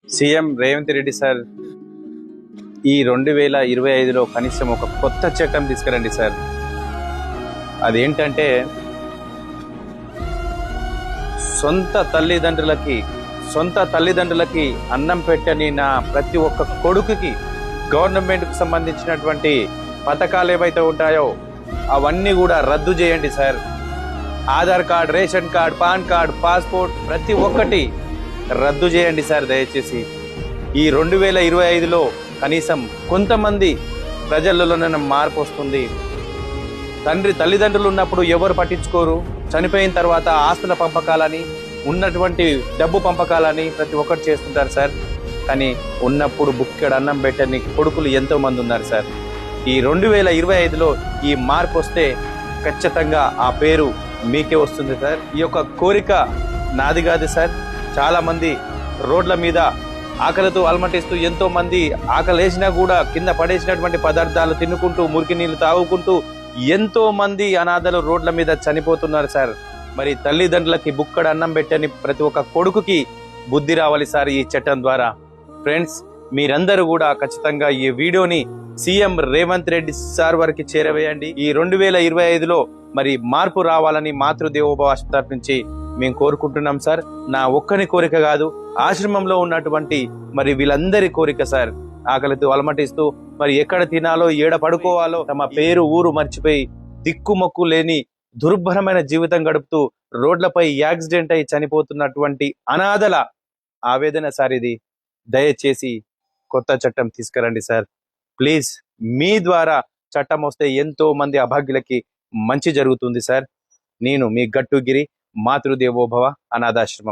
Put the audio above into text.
CM Revanth Reddy sir ఈ 2025లో కనీసం ఒక కొత్త చట్టం తీసుకురండి సార్. అదేంటంటే సొంత తల్లిదండ్రులకి అన్నం పెట్టని నా ప్రతి ఒక్క కొడుకుకి గవర్నమెంట్కి సంబంధించినటువంటి పథకాలు ఏవైతే ఉంటాయో అవన్నీ కూడా రద్దు చేయండి sir. Aadhaar card, ration card, pan card, passport ప్రతి ఒక్కటి రద్దు చేయండి సార్ దయచేసి. ఈ 2025లో కనీసం కొంతమంది ప్రజలలోనే మార్పు వస్తుంది. తల్లిదండ్రులు ఉన్నప్పుడు ఎవరు పట్టించుకోరు, చనిపోయిన తర్వాత ఆస్తుల పంపకాలని, ఉన్నటువంటి డబ్బు పంపకాలని ప్రతి ఒక్కటి చేస్తుంటారు సార్. కానీ ఉన్నప్పుడు బుక్కెడు అన్నం పెట్టని కొడుకులు ఎంతో మంది ఉన్నారు సార్. ఈ 2025లో ఈ మార్పు వస్తే ఖచ్చితంగా ఆ పేరు మీకే వస్తుంది సార్. ఈ యొక్క కోరిక నాది కాదు సార్. చాలా మంది రోడ్ల మీద ఆకలితో అలమటిస్తూ, ఎంతో మంది ఆకలేసినా కూడా కింద పడేసినటువంటి పదార్థాలు తినుకుంటూ, మురికి నీళ్లు తాగుకుంటూ ఎంతో మంది అనాథలు రోడ్ల మీద చనిపోతున్నారు సార్. మరి తల్లిదండ్రులకి బుక్కడు అన్నం పెట్టని ప్రతి ఒక్క కొడుకుకి బుద్ధి రావాలి సార్ ఈ చట్టం ద్వారా. ఫ్రెండ్స్, మీరందరూ కూడా ఖచ్చితంగా ఈ వీడియోని సీఎం రేవంత్ రెడ్డి సార్ వారికి చేరవేయండి. ఈ 2025లో మరి మార్పు రావాలని మాతృదేవోభవ తరఫు నుంచి మేము కోరుకుంటున్నాం సార్. నా ఒక్కని కోరిక కాదు, ఆశ్రమంలో ఉన్నటువంటి మరి వీళ్ళందరి కోరిక సార్. ఆకలితో అలమటిస్తూ మరి ఎక్కడ తినాలో, ఏడ పడుకోవాలో తమ పేరు ఊరు మర్చిపోయి దిక్కుమొక్కు లేని దుర్భరమైన జీవితం గడుపుతూ రోడ్లపై యాక్సిడెంట్ అయి చనిపోతున్నటువంటి అనాథల ఆవేదన సార్ ఇది. దయచేసి కొత్త చట్టం తీసుకురండి సార్ ప్లీజ్. మీ ద్వారా చట్టం వస్తే ఎంతో మంది అభాగ్యులకి మంచి జరుగుతుంది సార్. నేను మీ గట్టుగిరి, మాతృదేవోభవ అనాథాశ్రమం.